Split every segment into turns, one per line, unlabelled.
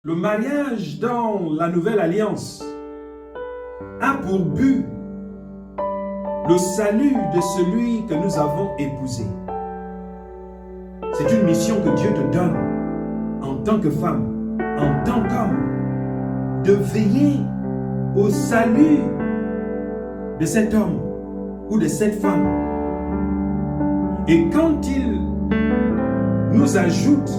Le mariage dans la nouvelle alliance a pour but le salut de celui que nous avons épousé. C'est une mission que Dieu te donne en tant que femme, en tant qu'homme, de veiller au salut de cet homme ou de cette femme. Et quand il nous ajoute,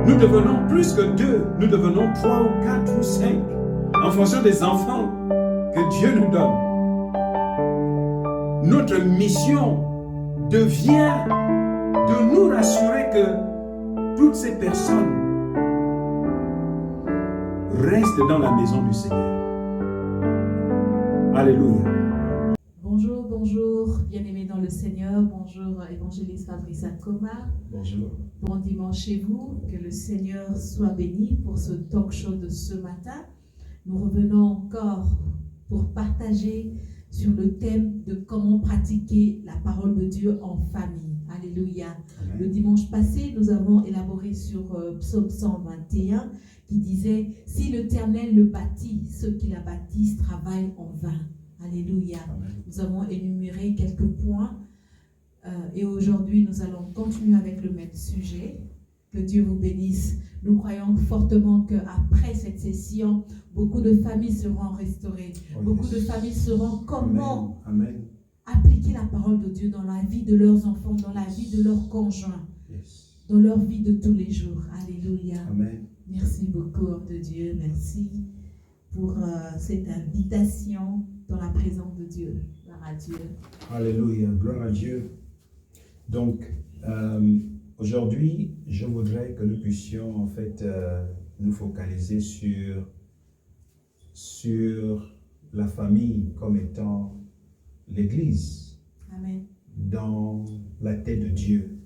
nous devenons plus que 2, nous devenons 3 ou 4 ou 5, en fonction des enfants que Dieu nous donne. Notre mission devient de nous rassurer que toutes ces personnes restent dans la maison du Seigneur. Alléluia.
Bonjour, bonjour, bien-aimés dans le Seigneur. Bonjour, évangéliste Fabrice Akoma.
Bonjour.
Bon dimanche chez vous. Que le Seigneur soit béni pour ce talk show de ce matin. Nous revenons encore pour partager sur le thème de comment pratiquer la parole de Dieu en famille. Alléluia. Amen. Le dimanche passé, nous avons élaboré sur Psaume 121 qui disait « Si l'Éternel le bâtit, ceux qui la bâtissent travaillent en vain. » Alléluia. Amen. Nous avons énuméré quelques points et aujourd'hui, nous allons continuer avec le même sujet. Que Dieu vous bénisse. Nous croyons fortement qu'après cette session, beaucoup de familles seront restaurées. Beaucoup de familles sauront comment appliquer la parole de Dieu dans la vie de leurs enfants, dans la vie de leurs conjoints, dans leur vie de tous les jours. Alléluia.
Amen.
Merci beaucoup, homme de Dieu. Merci pour cette invitation dans la présence de Dieu. Gloire à Dieu.
Alléluia. Gloire à Dieu. Donc, aujourd'hui, je voudrais que nous puissions en fait nous focaliser sur la famille comme étant l'Église.
Amen.
Dans la tête de Dieu.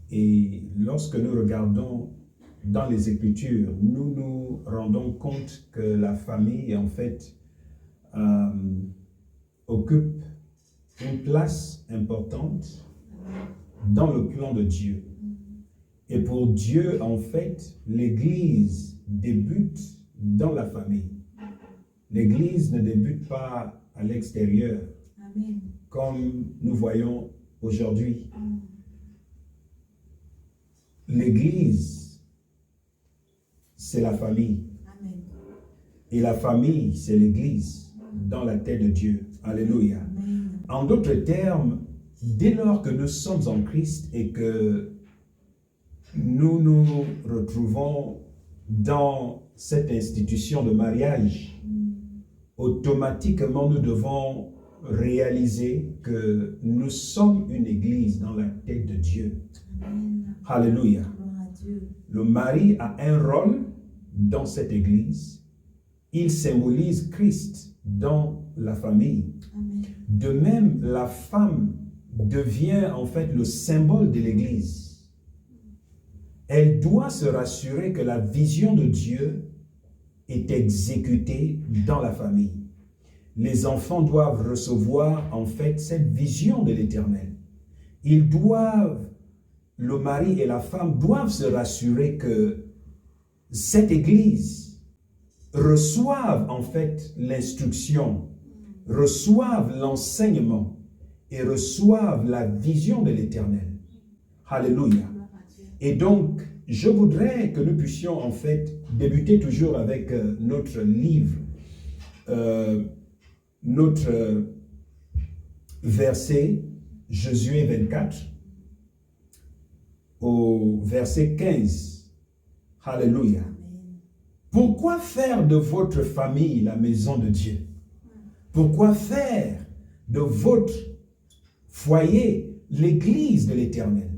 Et lorsque nous regardons dans les Écritures, nous nous rendons compte que la famille en fait occupe une place importante dans le plan de Dieu. Et pour Dieu, en fait, l'Église débute dans la famille. L'Église ne débute pas à l'extérieur,
Amen.
Comme nous voyons aujourd'hui. L'Église, c'est la famille.
Amen.
Et la famille, c'est l'Église dans la tête de Dieu. Alléluia.
Amen.
En d'autres termes, dès lors que nous sommes en Christ et que nous nous retrouvons dans cette institution de mariage, automatiquement nous devons réaliser que nous sommes une église dans la tête de Dieu.
Amen.
Alléluia.
Gloire à Dieu.
Le mari a un rôle dans cette église. Il symbolise Christ dans la famille.
Amen.
De même, la femme devient en fait le symbole de l'église. Elle doit se rassurer que la vision de Dieu est exécutée dans la famille. Les enfants doivent recevoir en fait cette vision de l'Éternel. Ils doivent, le mari et la femme doivent se rassurer que cette église reçoive en fait l'instruction, reçoivent l'enseignement et reçoivent la vision de l'Éternel. Alléluia. Et donc, je voudrais que nous puissions en fait débuter toujours avec notre livre, notre verset, Josué 24, au verset 15. Alléluia. Pourquoi faire de votre famille la maison de Dieu? Pourquoi faire de votre foyer l'église de l'Éternel?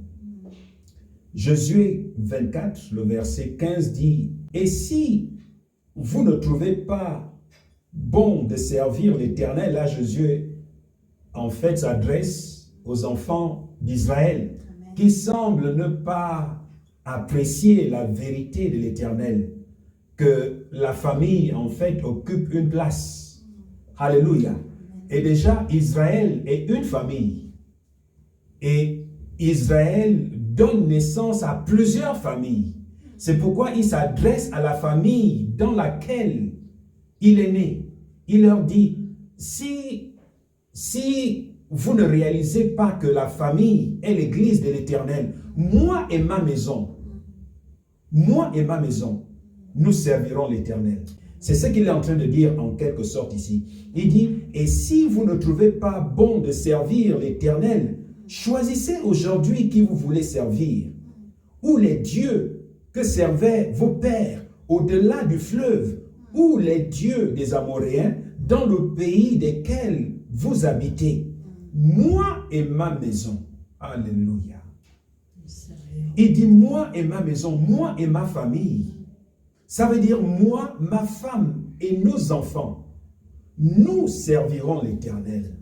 Josué 24, le verset 15 dit, « Et si vous ne trouvez pas bon de servir l'Éternel », là Josué en fait s'adresse aux enfants d'Israël qui semblent ne pas apprécier la vérité de l'Éternel, que la famille en fait occupe une place. Alléluia. Et déjà Israël est une famille. Et Israël donne naissance à plusieurs familles. C'est pourquoi il s'adresse à la famille dans laquelle il est né. Il leur dit, si vous ne réalisez pas que la famille est l'église de l'Éternel, moi et ma maison, nous servirons l'Éternel. C'est ce qu'il est en train de dire en quelque sorte ici. Il dit, et si vous ne trouvez pas bon de servir l'Éternel, choisissez aujourd'hui qui vous voulez servir. Ou les dieux que servaient vos pères au-delà du fleuve, ou les dieux des Amoréens dans le pays desquels vous habitez. Moi et ma maison. Alléluia. Il dit moi et ma maison, moi et ma famille. Ça veut dire moi, ma femme et nos enfants. Nous servirons l'Éternel.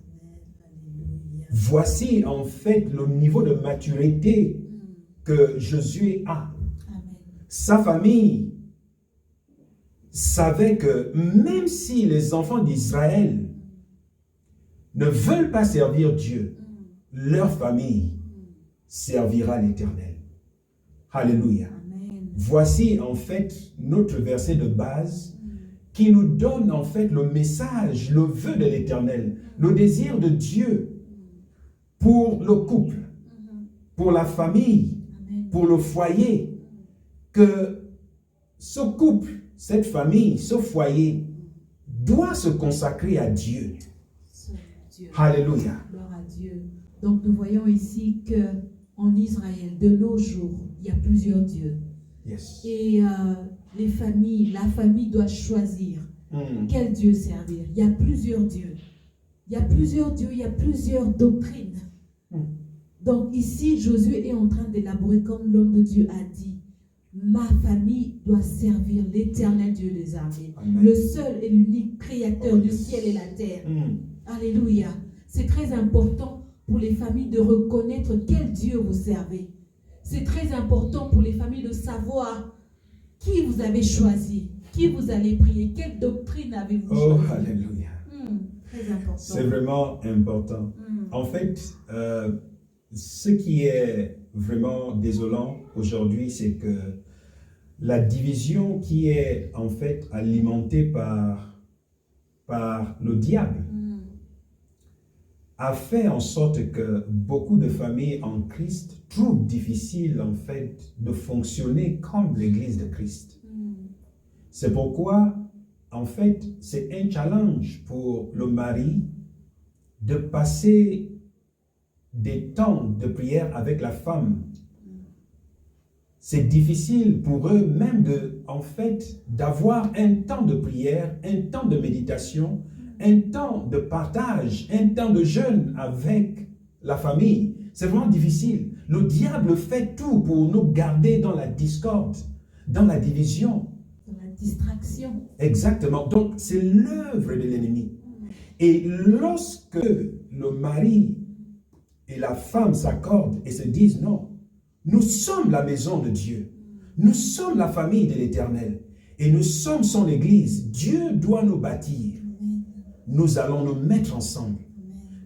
Voici en fait le niveau de maturité que Josué a. Sa famille savait que même si les enfants d'Israël ne veulent pas servir Dieu, leur famille servira l'Éternel. Alléluia. Voici en fait notre verset de base qui nous donne en fait le message, le vœu de l'Éternel, le désir de Dieu pour le couple, pour la famille, pour le foyer, que ce couple, cette famille, ce foyer doit se consacrer à Dieu. Alléluia.
Gloire à Dieu. Donc nous voyons ici que en Israël, de nos jours, il y a plusieurs dieux.
Yes.
Et la famille doit choisir quel Dieu servir. Il y a plusieurs dieux. Il y a plusieurs dieux, il y a plusieurs doctrines. Donc ici, Josué est en train d'élaborer comme l'homme de Dieu a dit. Ma famille doit servir l'Éternel Dieu des armées.
Amen.
Le seul et l'unique créateur du ciel et la terre. Alléluia. C'est très important pour les familles de reconnaître quel Dieu vous servez. C'est très important pour les familles de savoir qui vous avez choisi, qui vous allez prier, quelle doctrine avez-vous choisi.
Oh, alléluia.
Très important.
C'est vraiment important. En fait, ce qui est vraiment désolant aujourd'hui, c'est que la division qui est en fait alimentée par le diable a fait en sorte que beaucoup de familles en Christ trouvent difficile en fait de fonctionner comme l'Église de Christ. C'est pourquoi en fait c'est un challenge pour le mari de passer des temps de prière avec la femme. C'est difficile pour eux même d'avoir un temps de prière, un temps de méditation, un temps de partage, un temps de jeûne avec la famille. C'est vraiment difficile. Le diable fait tout pour nous garder dans la discorde, dans la division.
Dans la distraction.
Exactement. Donc, c'est l'œuvre de l'ennemi. Et lorsque le mari et la femme s'accordent et se disent non, nous sommes la maison de Dieu, nous sommes la famille de l'Éternel et nous sommes son Église, Dieu doit nous bâtir. Nous allons nous mettre ensemble.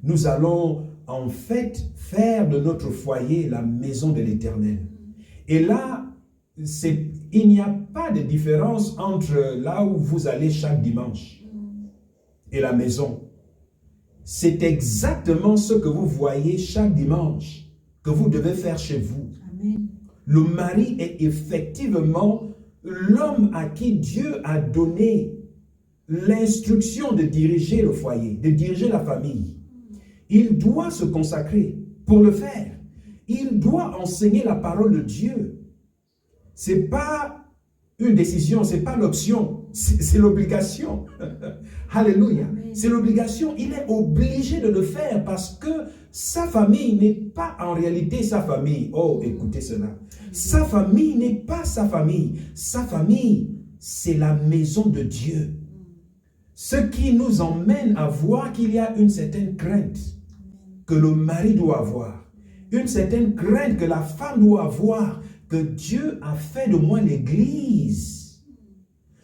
Nous allons en fait faire de notre foyer la maison de l'Éternel. Et là, il n'y a pas de différence entre là où vous allez chaque dimanche et la maison. C'est exactement ce que vous voyez chaque dimanche que vous devez faire chez vous.
Amen.
Le mari est effectivement l'homme à qui Dieu a donné l'instruction de diriger le foyer, de diriger la famille. Il doit se consacrer pour le faire. Il doit enseigner la parole de Dieu. Ce n'est pas une décision, ce n'est pas l'option, c'est l'obligation. Alléluia. C'est l'obligation. Il est obligé de le faire parce que sa famille n'est pas en réalité sa famille. Oh, écoutez cela. Sa famille n'est pas sa famille. Sa famille, c'est la maison de Dieu. Ce qui nous emmène à voir qu'il y a une certaine crainte que le mari doit avoir. Une certaine crainte que la femme doit avoir, que Dieu a fait de moi l'Église.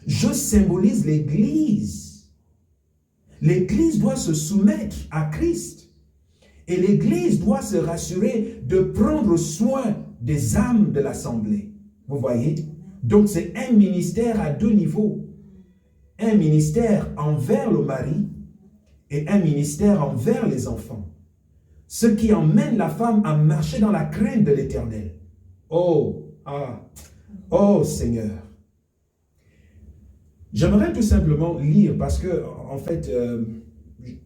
Je symbolise l'Église. L'Église doit se soumettre à Christ. Et l'Église doit se rassurer de prendre soin des âmes de l'assemblée. Vous voyez? Donc c'est un ministère à deux niveaux. Un ministère envers le mari et un ministère envers les enfants. Ce qui emmène la femme à marcher dans la crainte de l'Éternel. Oh Seigneur. J'aimerais tout simplement lire parce que, en fait,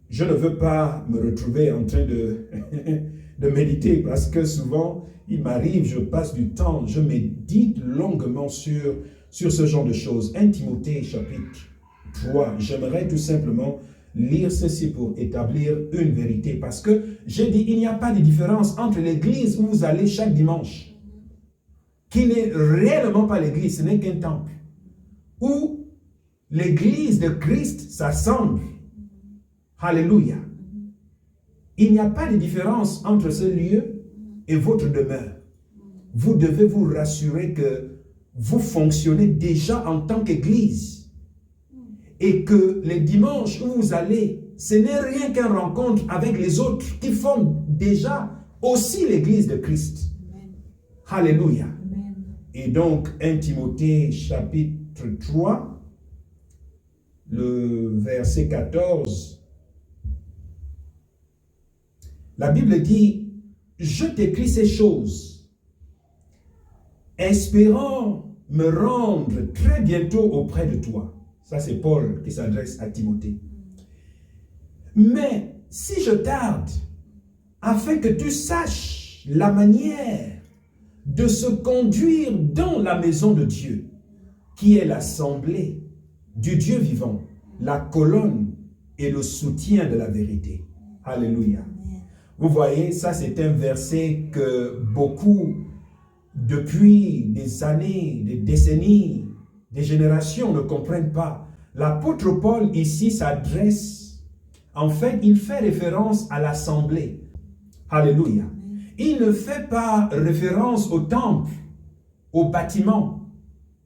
je ne veux pas me retrouver en train de, de méditer parce que souvent, il m'arrive, je passe du temps, je médite longuement sur ce genre de choses. 1 Timothée chapitre 3, j'aimerais tout simplement lire ceci pour établir une vérité parce que j'ai dit, il n'y a pas de différence entre l'église où vous allez chaque dimanche, qui n'est réellement pas l'église, ce n'est qu'un temple, où l'église de Christ s'assemble. Alléluia. Il n'y a pas de différence entre ce lieu et votre demeure. Vous devez vous rassurer que vous fonctionnez déjà en tant qu'église et que les dimanches où vous allez, ce n'est rien qu'une rencontre avec les autres qui forment déjà aussi l'église de Christ. Amen. Alléluia. Amen. Et donc, 1 Timothée chapitre 3, le verset 14, la Bible dit, « Je t'écris ces choses, espérant me rendre très bientôt auprès de toi. » Ça, c'est Paul qui s'adresse à Timothée. « Mais si je tarde, afin que tu saches la manière de se conduire dans la maison de Dieu, qui est l'assemblée du Dieu vivant, la colonne et le soutien de la vérité. » Alléluia. Vous voyez, ça c'est un verset que beaucoup, depuis des années, des décennies, des générations ne comprennent pas. L'apôtre Paul ici s'adresse, en fait, il fait référence à l'assemblée. Alléluia. Il ne fait pas référence au temple, au bâtiment.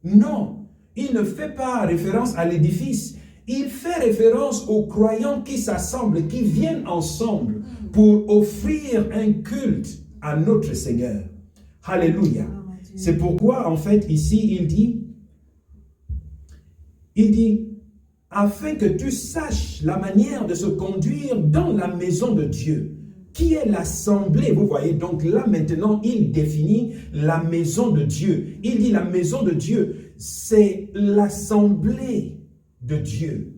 Non, il ne fait pas référence à l'édifice. Il fait référence aux croyants qui s'assemblent, qui viennent ensemble pour offrir un culte à notre Seigneur. Alléluia. C'est pourquoi, en fait, ici, il dit, afin que tu saches la manière de se conduire dans la maison de Dieu, qui est l'assemblée. Vous voyez, donc là, maintenant, il définit la maison de Dieu. Il dit, la maison de Dieu, c'est l'assemblée de Dieu.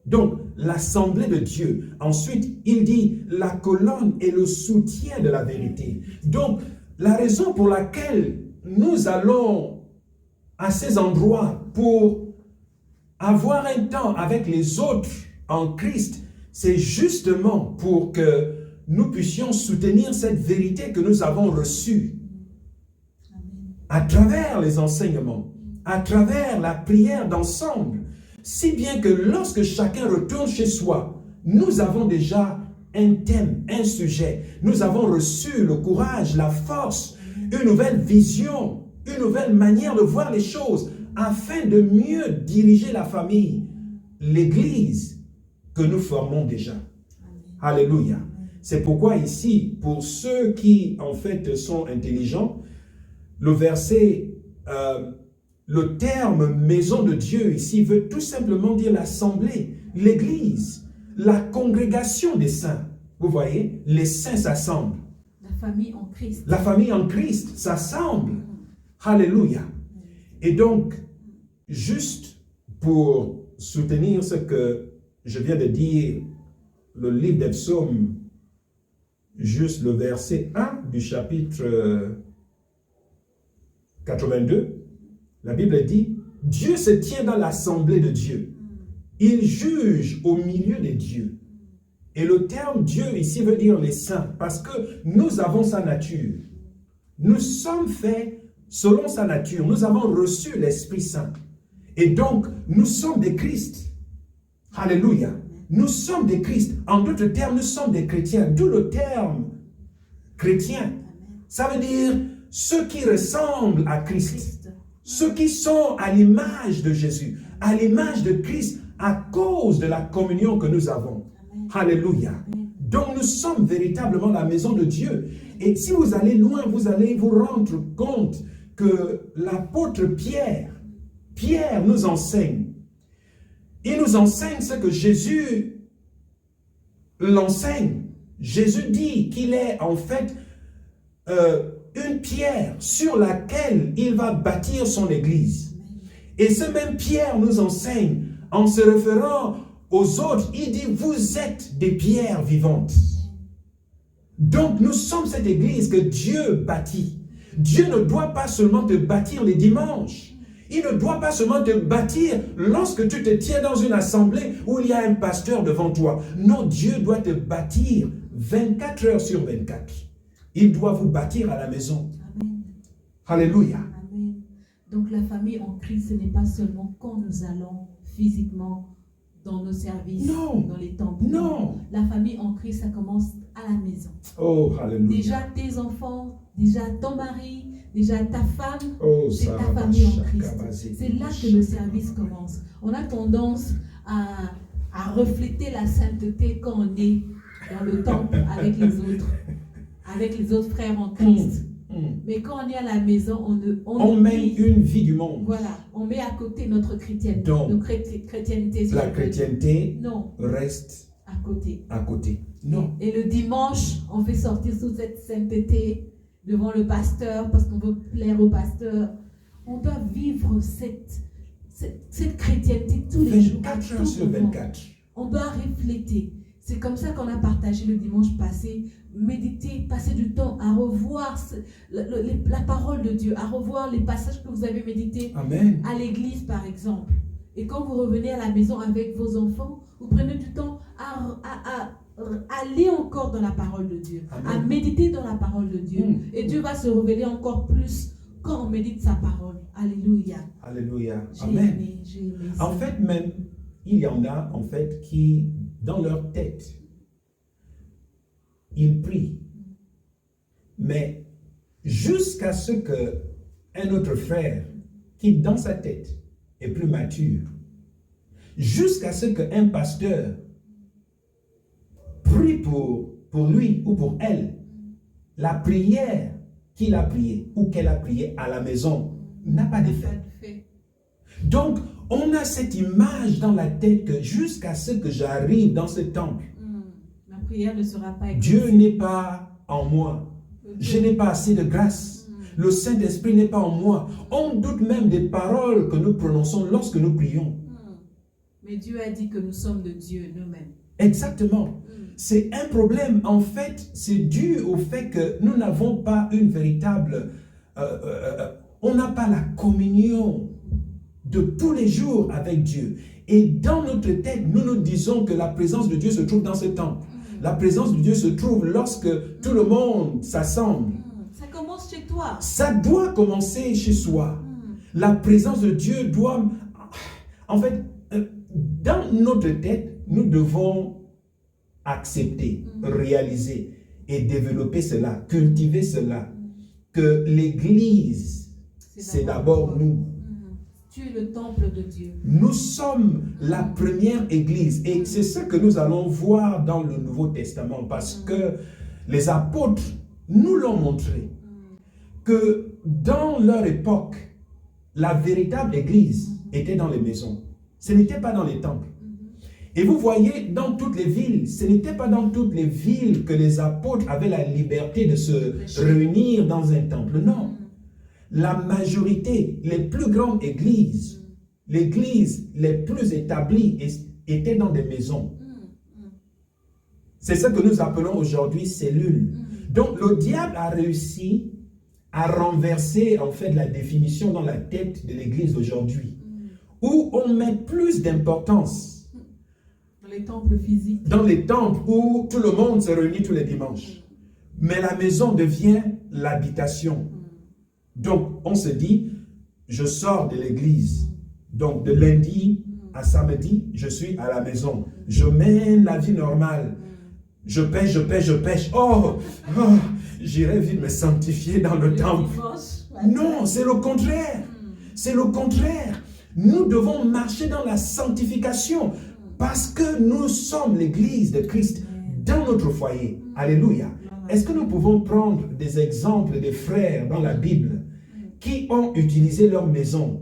Donc, l'assemblée de Dieu. Ensuite, il dit la colonne et le soutien de la vérité. Donc, la raison pour laquelle nous allons à ces endroits pour avoir un temps avec les autres en Christ, c'est justement pour que nous puissions soutenir cette vérité que nous avons reçue à travers les enseignements, à travers la prière d'ensemble. Si bien que lorsque chacun retourne chez soi, nous avons déjà un thème, un sujet. Nous avons reçu le courage, la force, une nouvelle vision, une nouvelle manière de voir les choses, afin de mieux diriger la famille, l'Église que nous formons déjà. Amen. Alléluia. C'est pourquoi ici, pour ceux qui en fait sont intelligents, le verset... le terme maison de Dieu ici veut tout simplement dire l'assemblée, l'église, la congrégation des saints. Vous voyez, les saints s'assemblent.
La famille en Christ.
La famille en Christ s'assemble. Alléluia. Et donc, juste pour soutenir ce que je viens de dire, le livre des psaumes, juste le verset 1 du chapitre 82, la Bible dit, Dieu se tient dans l'assemblée de Dieu. Il juge au milieu des dieux. Et le terme Dieu ici veut dire les saints, parce que nous avons sa nature. Nous sommes faits selon sa nature. Nous avons reçu l'Esprit Saint. Et donc, nous sommes des Christ. Alléluia. Nous sommes des Christ. En d'autres termes, nous sommes des chrétiens. D'où le terme chrétien. Ça veut dire ceux qui ressemblent à Christ. Ceux qui sont à l'image de Jésus, à l'image de Christ, à cause de la communion que nous avons. Amen. Alléluia. Amen. Donc nous sommes véritablement la maison de Dieu. Et si vous allez loin, vous allez vous rendre compte que l'apôtre Pierre nous enseigne. Il nous enseigne ce que Jésus l'enseigne. Jésus dit qu'il est en fait une pierre sur laquelle il va bâtir son église. Et ce même Pierre nous enseigne, en se référant aux autres, il dit, vous êtes des pierres vivantes. Donc nous sommes cette église que Dieu bâtit. Dieu ne doit pas seulement te bâtir les dimanches. Il ne doit pas seulement te bâtir lorsque tu te tiens dans une assemblée où il y a un pasteur devant toi. Non, Dieu doit te bâtir 24 heures sur 24. Il doit vous bâtir à la maison.
Amen.
Alléluia.
Amen. Donc la famille en Christ, ce n'est pas seulement quand nous allons physiquement dans nos services, dans les temples.
Non.
La famille en Christ, ça commence à la maison.
Oh, alléluia.
Déjà tes enfants, déjà ton mari, déjà ta femme,
oh,
c'est ta famille en Christ. C'est là que le service commence. On a tendance à refléter la sainteté quand on est dans le temple avec les autres frères en Christ. Mais quand on est à la maison, on
met une vie du monde.
Voilà, on met à côté notre chrétienté.
Donc,
notre chrétienté,
la chrétienté reste à côté. Non.
Et le dimanche, on fait sortir toute cette sainteté devant le pasteur parce qu'on veut plaire au pasteur. On doit vivre cette chrétienté tous les jours.
24 heures sur 24.
On doit refléter. C'est comme ça qu'on a partagé le dimanche passé. Méditer, passer du temps à revoir la parole de Dieu, à revoir les passages que vous avez médités.
Amen.
À l'église par exemple. Et quand vous revenez à la maison avec vos enfants, vous prenez du temps à aller encore dans la parole de Dieu,
Amen.
à méditer dans la parole de Dieu. Et Dieu va se révéler encore plus quand on médite sa parole. Alléluia.
Alléluia.
Amen. J'ai aimé ça.
En fait, même, il y en a en fait qui, dans leur tête, ils prient. Mais jusqu'à ce qu'un autre frère, qui dans sa tête est plus mature, jusqu'à ce qu'un pasteur prie pour lui ou pour elle, la prière qu'il a priée ou qu'elle a priée à la maison n'a pas d'effet. Donc, on a cette image dans la tête que jusqu'à ce que j'arrive dans ce temple,
ma prière ne sera pas exaucée.
Dieu n'est pas en moi. Je n'ai pas assez de grâce. Le Saint-Esprit n'est pas en moi. On doute même des paroles que nous prononçons lorsque nous prions.
Mais Dieu a dit que nous sommes de Dieu nous-mêmes.
Exactement. C'est un problème. En fait, c'est dû au fait que nous n'avons pas une véritable... on n'a pas la communion de tous les jours avec Dieu. Et dans notre tête, nous nous disons que la présence de Dieu se trouve dans ce temple. La présence de Dieu se trouve lorsque tout le monde s'assemble.
Ça commence chez toi.
Ça doit commencer chez soi. La présence de Dieu doit... En fait, dans notre tête, nous devons accepter, réaliser et développer cela, cultiver cela, que l'Église, c'est d'abord nous.
Tu es le temple de Dieu.
Nous sommes la première Église et c'est ce que nous allons voir dans le Nouveau Testament parce que les apôtres nous l'ont montré que dans leur époque, la véritable Église était dans les maisons. Ce n'était pas dans les temples. Et vous voyez, dans toutes les villes, ce n'était pas dans toutes les villes que les apôtres avaient la liberté de se réunir dans un temple. Non. La majorité, les plus grandes églises, l'église les plus établies étaient dans des maisons. C'est ce que nous appelons aujourd'hui cellules. Donc le diable a réussi à renverser en fait la définition dans la tête de l'église aujourd'hui, où on met plus d'importance
dans les temples physiques.
Dans les temples où tout le monde se réunit tous les dimanches. Mais la maison devient l'habitation. Donc, on se dit, je sors de l'église. Donc, de lundi à samedi, je suis à la maison. Je mène la vie normale. Je pêche. Oh, j'irai vite me sanctifier dans le temple. Non, c'est le contraire. C'est le contraire. Nous devons marcher dans la sanctification parce que nous sommes l'église de Christ dans notre foyer. Alléluia. Est-ce que nous pouvons prendre des exemples des frères dans la Bible qui ont utilisé leur maison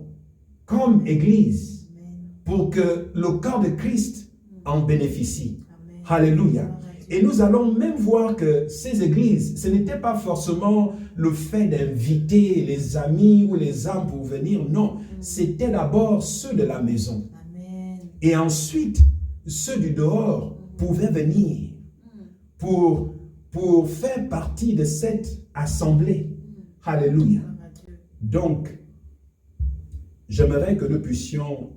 comme église pour que le corps de Christ en bénéficie. Alléluia. Et nous allons même voir que ces églises, ce n'était pas forcément le fait d'inviter les amis ou les âmes pour venir. Non, c'était d'abord ceux de la maison. Et ensuite, ceux du dehors pouvaient venir pour faire partie de cette assemblée. Alléluia. Donc, j'aimerais que nous puissions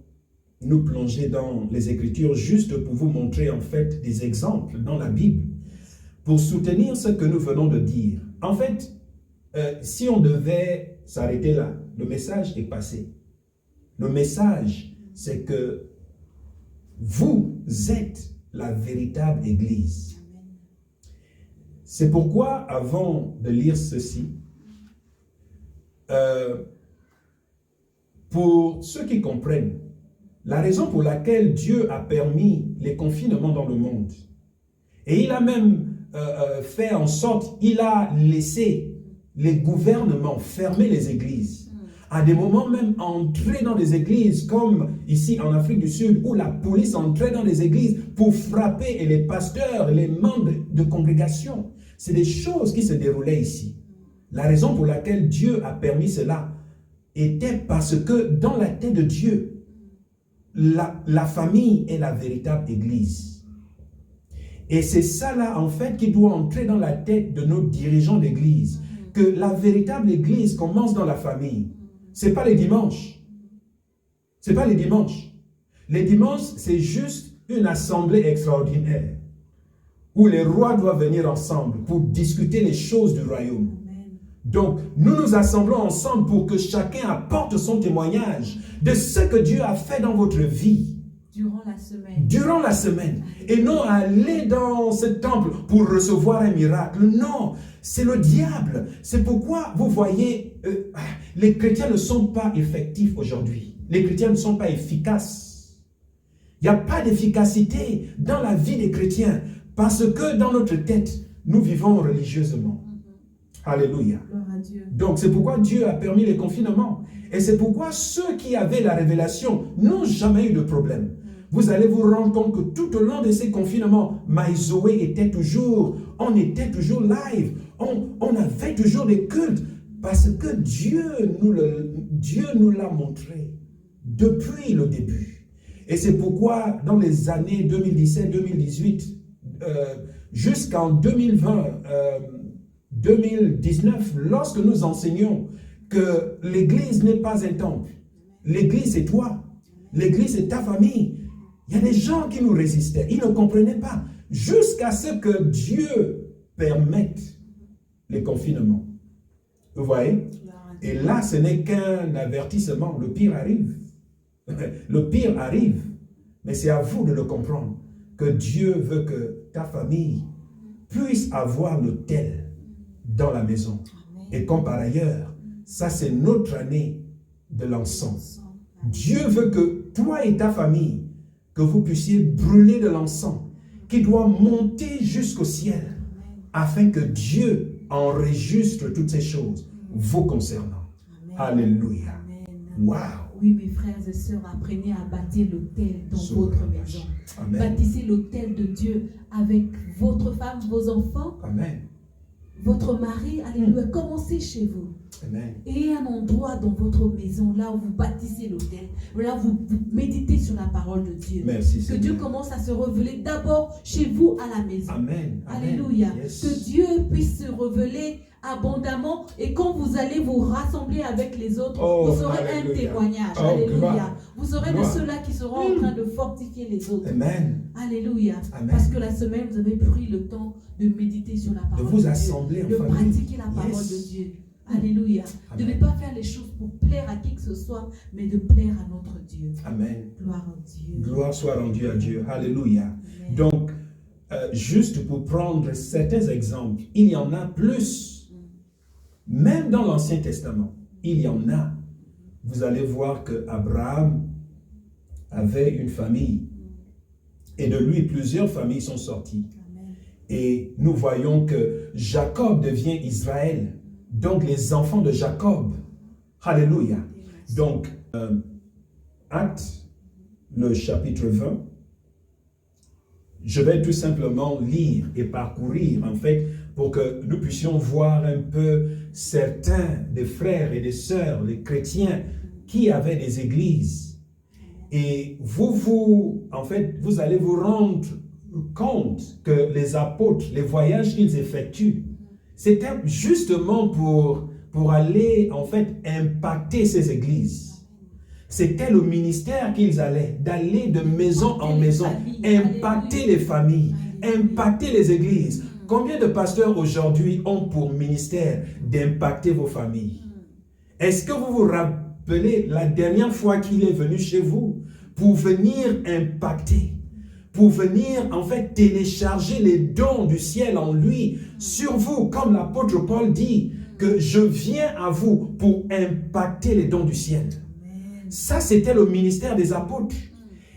nous plonger dans les Écritures juste pour vous montrer en fait des exemples dans la Bible pour soutenir ce que nous venons de dire. En fait, si on devait s'arrêter là, le message est passé. Le message, c'est que vous êtes la véritable Église. C'est pourquoi, avant de lire ceci, pour ceux qui comprennent, la raison pour laquelle Dieu a permis les confinements dans le monde, et il a même fait en sorte, il a laissé les gouvernements fermer les églises, à des moments même entrer dans des églises, comme ici en Afrique du Sud, où la police entrait dans les églises pour frapper et les pasteurs, les membres de congrégation. C'est des choses qui se déroulaient ici. La raison pour laquelle Dieu a permis cela était parce que dans la tête de Dieu, la famille est la véritable église. Et c'est ça là, en fait, qui doit entrer dans la tête de nos dirigeants d'église. Que la véritable église commence dans la famille. Ce n'est pas les dimanches. Ce n'est pas les dimanches. Les dimanches, c'est juste une assemblée extraordinaire où les rois doivent venir ensemble pour discuter les choses du royaume. Donc, nous nous assemblons ensemble pour que chacun apporte son témoignage de ce que Dieu a fait dans votre vie.
Durant la semaine.
Durant la semaine. Et non aller dans ce temple pour recevoir un miracle. Non, c'est le diable. C'est pourquoi, vous voyez, les chrétiens ne sont pas effectifs aujourd'hui. Les chrétiens ne sont pas efficaces. Il n'y a pas d'efficacité dans la vie des chrétiens parce que dans notre tête, nous vivons religieusement. Alléluia. Donc c'est pourquoi Dieu a permis les confinements. Et c'est pourquoi ceux qui avaient la révélation n'ont jamais eu de problème. Vous allez vous rendre compte que tout au long de ces confinements, Maïzoé était toujours, on était toujours live. On avait toujours des cultes parce que Dieu nous l'a montré depuis le début. Et c'est pourquoi dans les années 2017-2018, jusqu'en 2019, lorsque nous enseignons que l'Église n'est pas un temple, l'Église c'est toi, l'Église c'est ta famille, il y a des gens qui nous résistaient, ils ne comprenaient pas, jusqu'à ce que Dieu permette les confinements. Vous voyez? Et là, ce n'est qu'un avertissement, le pire arrive. Le pire arrive, mais c'est à vous de le comprendre, que Dieu veut que ta famille puisse avoir l'autel dans la maison. Et comme par ailleurs, ça c'est notre année de l'encens. Dieu veut que toi et ta famille, que vous puissiez brûler de l'encens qui doit monter jusqu'au ciel afin que Dieu enregistre toutes ces choses vous concernant. Alléluia. Wow.
Oui, mes frères et sœurs, apprenez à bâtir l'autel dans votre maison. Amen. Bâtissez l'autel de Dieu avec votre femme, vos enfants.
Amen.
Votre mari, alléluia, commencez chez vous.
Amen.
Et un endroit dans votre maison, là où vous bâtissez l'autel, là où vous méditez sur la parole de Dieu.
Merci,
que
Seigneur.
Dieu commence à se révéler d'abord chez vous à la maison.
Amen.
Alléluia.
Yes.
Que Dieu puisse se révéler abondamment et quand vous allez vous rassembler avec les autres, vous aurez un témoignage. Alléluia.
Gloire.
Vous serez de ceux-là qui seront en train de fortifier les autres.
Amen.
Alléluia.
Amen.
Parce que la semaine, vous avez pris le temps de méditer sur la parole
de vous
de
assembler
Dieu,
en
de
famille.
pratiquer la parole de Dieu. Alléluia.
Amen.
De ne pas faire les choses pour plaire à qui que ce soit, mais de plaire à notre Dieu.
Amen.
Gloire à Dieu.
Gloire soit rendue à Dieu. Alléluia.
Amen.
Donc, juste pour prendre certains exemples, il y en a plus. Même dans l'Ancien Testament, il y en a. Vous allez voir que Abraham avait une famille. Et de lui, plusieurs familles sont sorties.
Amen.
Et nous voyons que Jacob devient Israël. Donc les enfants de Jacob, Alléluia. Donc, Actes, le chapitre 20, je vais tout simplement lire et parcourir, en fait, pour que nous puissions voir un peu certains des frères et des sœurs, les chrétiens, qui avaient des églises. Et en fait, vous allez vous rendre compte que les apôtres, les voyages qu'ils effectuent, c'était justement pour aller, en fait, impacter ces églises. C'était le ministère qu'ils allaient, d'aller de maison en maison, impacter les familles, impacter les églises. Combien de pasteurs aujourd'hui ont pour ministère d'impacter vos familles? Est-ce que vous vous rappelez la dernière fois qu'il est venu chez vous pour venir impacter, pour venir en fait télécharger les dons du ciel en lui sur vous, comme l'apôtre Paul dit, que je viens à vous pour impacter les dons du ciel. Ça, c'était le ministère des apôtres.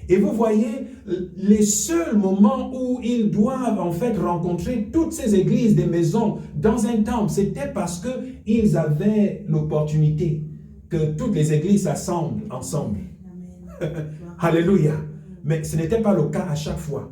Et vous voyez, les seuls moments où ils doivent en fait rencontrer toutes ces églises, des maisons, dans un temple, c'était parce qu'ils avaient l'opportunité que toutes les églises s'assemblent ensemble. Alléluia. Mais ce n'était pas le cas à chaque fois.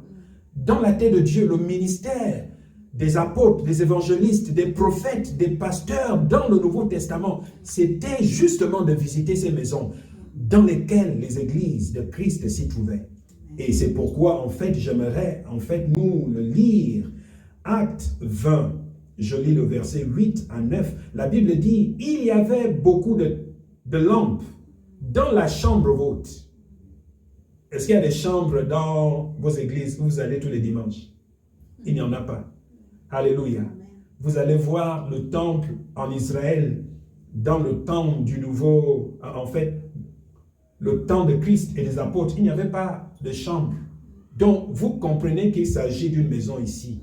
Dans la tête de Dieu, le ministère des apôtres, des évangélistes, des prophètes, des pasteurs dans le Nouveau Testament, c'était justement de visiter ces maisons dans lesquelles les églises de Christ s'y trouvaient. Et c'est pourquoi, en fait, j'aimerais, en fait, nous le lire. Actes 20, je lis le verset 8 à 9. La Bible dit, il y avait beaucoup de lampes dans la chambre haute. Est-ce qu'il y a des chambres dans vos églises où vous allez tous les dimanches? Il n'y en a pas. Alléluia. Vous allez voir le temple en Israël, dans le temps du nouveau, en fait, le temps de Christ et des apôtres, il n'y avait pas de chambre. Donc, vous comprenez qu'il s'agit d'une maison ici.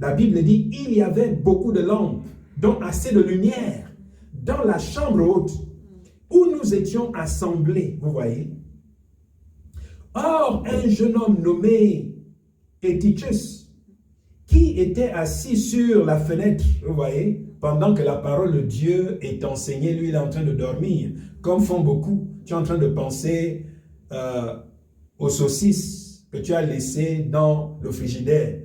La Bible dit, il y avait beaucoup de lampes, donc assez de lumière, dans la chambre haute, où nous étions assemblés, vous voyez. Or, un jeune homme nommé Eutychus, qui était assis sur la fenêtre, vous voyez, pendant que la parole de Dieu est enseignée, lui, il est en train de dormir, comme font beaucoup. Tu es en train de penser aux saucisses que tu as laissées dans le frigidaire.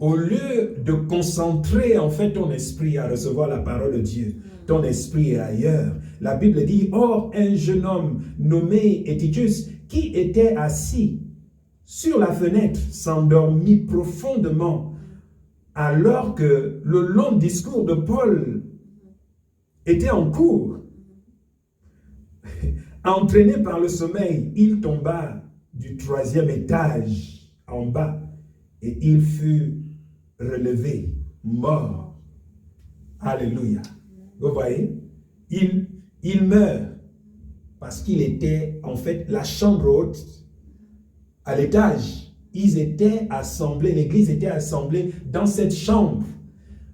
Au lieu de concentrer en fait ton esprit à recevoir la parole de Dieu, ton esprit est ailleurs. La Bible dit, or un jeune homme nommé Eutychus, qui était assis sur la fenêtre, s'endormit profondément, alors que le long discours de Paul était en cours. Entraîné par le sommeil, il tomba du 3e étage en bas et il fut relevé, mort. Alléluia. Vous voyez, il meurt parce qu'il était en fait la chambre haute à l'étage. Ils étaient assemblés, l'église était assemblée dans cette chambre.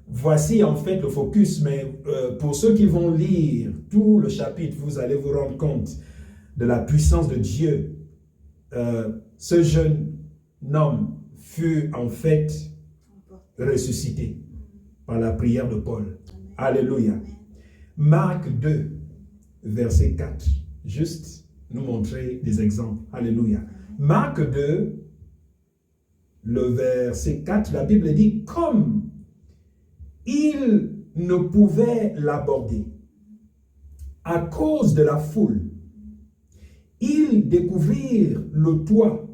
Voici en fait le focus, mais pour ceux qui vont lire tout le chapitre, vous allez vous rendre compte de la puissance de Dieu. Ce jeune homme fut en fait ressuscité par la prière de Paul. Alléluia. Marc 2, verset 4. Juste nous montrer des exemples. Alléluia. Marc 2, le verset 4, la Bible dit, comme ils ne pouvaient l'aborder à cause de la foule, ils découvrirent le toit.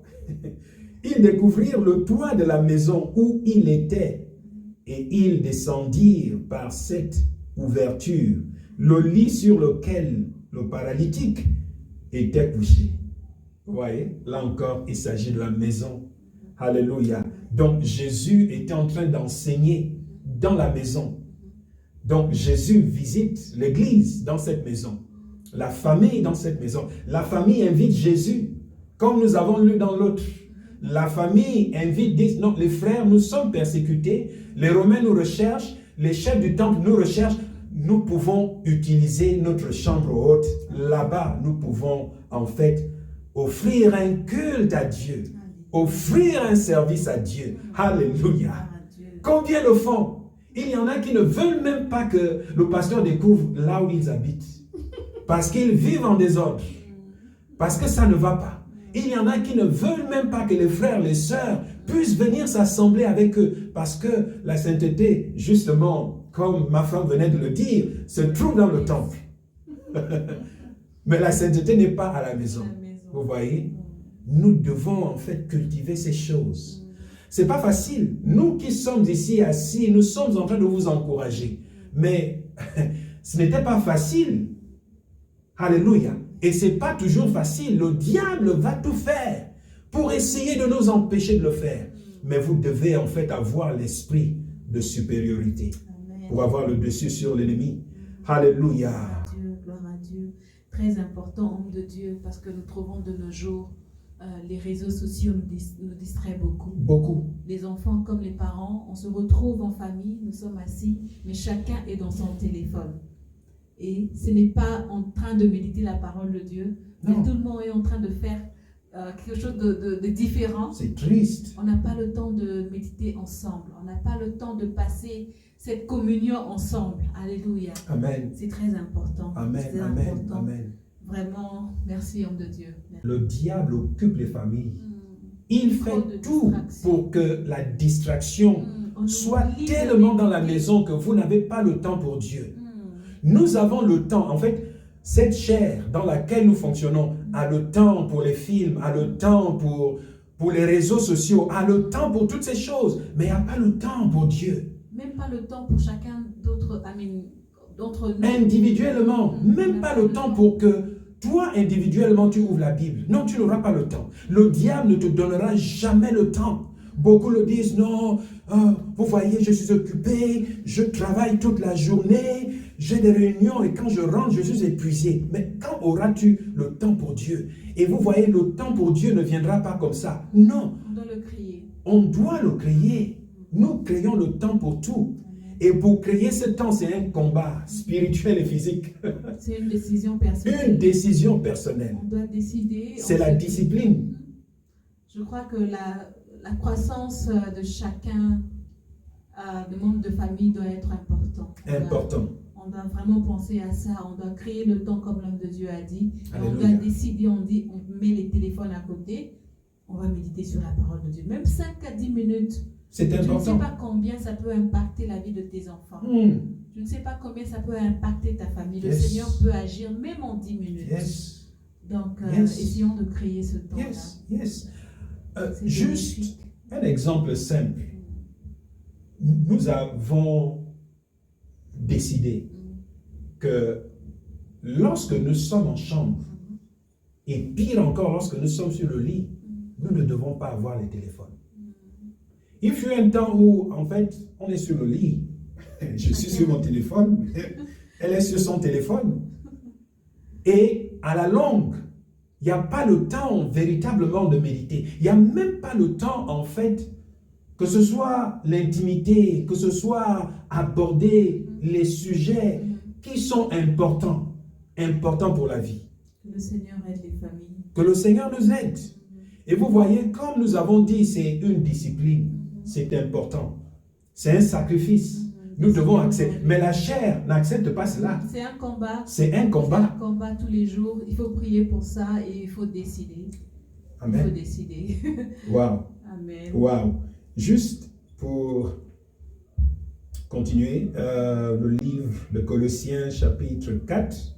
Ils découvrirent le toit de la maison où il était et ils descendirent par cette ouverture le lit sur lequel le paralytique était couché. Vous voyez, là encore, il s'agit de la maison. Alléluia. Donc, Jésus était en train d'enseigner dans la maison. Donc, Jésus visite l'église dans cette maison. La famille dans cette maison. La famille invite Jésus, comme nous avons lu dans l'autre. La famille invite, dit, non, les frères, nous sommes persécutés, les Romains nous recherchent, les chefs du temple nous recherchent, nous pouvons utiliser notre chambre haute. Là-bas, nous pouvons en fait offrir un culte à Dieu, offrir un service à Dieu. Alléluia. Combien le font? Il y en a qui ne veulent même pas que le pasteur découvre là où ils habitent. Parce qu'ils vivent en désordre. Parce que ça ne va pas. Il y en a qui ne veulent même pas que les frères, les sœurs puissent venir s'assembler avec eux. Parce que la sainteté, justement, comme ma femme venait de le dire, se trouve dans le temple. Mais la sainteté n'est pas à la maison. Vous voyez? Nous devons en fait cultiver ces choses. C'est pas facile. Nous qui sommes ici assis, nous sommes en train de vous encourager. Mais ce n'était pas facile. Alléluia. Et ce n'est pas toujours facile. Le diable va tout faire pour essayer de nous empêcher de le faire. Mais vous devez en fait avoir l'esprit de supériorité. Amen. Pour avoir le dessus sur l'ennemi. Alléluia.
Gloire à Dieu, gloire à Dieu. Très important, homme de Dieu, parce que nous trouvons de nos jours, les réseaux sociaux nous distraient beaucoup.
Beaucoup.
Les enfants comme les parents, on se retrouve en famille, nous sommes assis, mais chacun est dans son téléphone. Et ce n'est pas en train de méditer la parole de Dieu, mais tout le monde est en train de faire quelque chose de différent.
C'est triste.
On n'a pas le temps de méditer ensemble. On n'a pas le temps de passer cette communion ensemble. Alléluia.
Amen.
C'est très important.
Amen,
c'est
amen,
important.
amen.
Vraiment, merci homme de Dieu. Merci.
Le diable occupe les familles. Il fait tout pour que la distraction soit tellement dans la maison que vous n'avez pas le temps pour Dieu. Nous avons le temps. En fait, cette chair dans laquelle nous fonctionnons a le temps pour les films, a le temps pour les réseaux sociaux, a le temps pour toutes ces choses, mais n'a pas le temps pour Dieu.
Même pas le temps pour chacun d'entre nous.
Individuellement, même pas le temps pour que toi, individuellement, tu ouvres la Bible. Non, tu n'auras pas le temps. Le diable ne te donnera jamais le temps. Beaucoup le disent, non, vous voyez, je suis occupé, je travaille toute la journée, j'ai des réunions et quand je rentre, je suis épuisé. Mais quand auras-tu le temps pour Dieu? Et vous voyez, le temps pour Dieu ne viendra pas comme ça. Non.
On doit le crier.
On doit le crier. Nous créons le temps pour tout. Et pour créer ce temps, c'est un combat spirituel et physique.
C'est une décision personnelle.
Une décision personnelle.
On doit décider.
C'est la discipline.
Je crois que la croissance de chacun, de membres de famille, doit être importante.
Important.
On doit vraiment penser à ça. On doit créer le temps comme l'homme de Dieu a dit. Et on
Alléluia.
doit décider, on met les téléphones à côté. On va méditer sur la parole de Dieu. Même 5 à 10 minutes.
C'est important.
Je ne sais pas combien ça peut impacter la vie de tes enfants. Je ne sais pas combien ça peut impacter ta famille. Le Seigneur peut agir même en 10 minutes. Donc, essayons de créer ce temps-là.
Juste un exemple simple. Nous avons décidé que lorsque nous sommes en chambre, et pire encore lorsque nous sommes sur le lit, nous ne devons pas avoir les téléphones. Il fut un temps où, en fait, on est sur le lit, je suis sur mon téléphone, elle est sur son téléphone, et à la longue, il n'y a pas le temps véritablement de méditer. Il n'y a même pas le temps, en fait, que ce soit l'intimité, que ce soit aborder les sujets qui sont importants pour la vie.
Que le Seigneur aide les familles.
Que le Seigneur nous aide. Et vous voyez, comme nous avons dit, c'est une discipline. C'est important. C'est un sacrifice. Nous devons accepter. Mais la chair n'accepte pas cela.
C'est un combat.
C'est un combat.
C'est un combat tous les jours. Il faut prier pour ça et il faut décider.
Amen.
Il faut décider.
Waouh.
Amen.
Waouh. Juste pour continuer, le livre de Colossiens chapitre 4,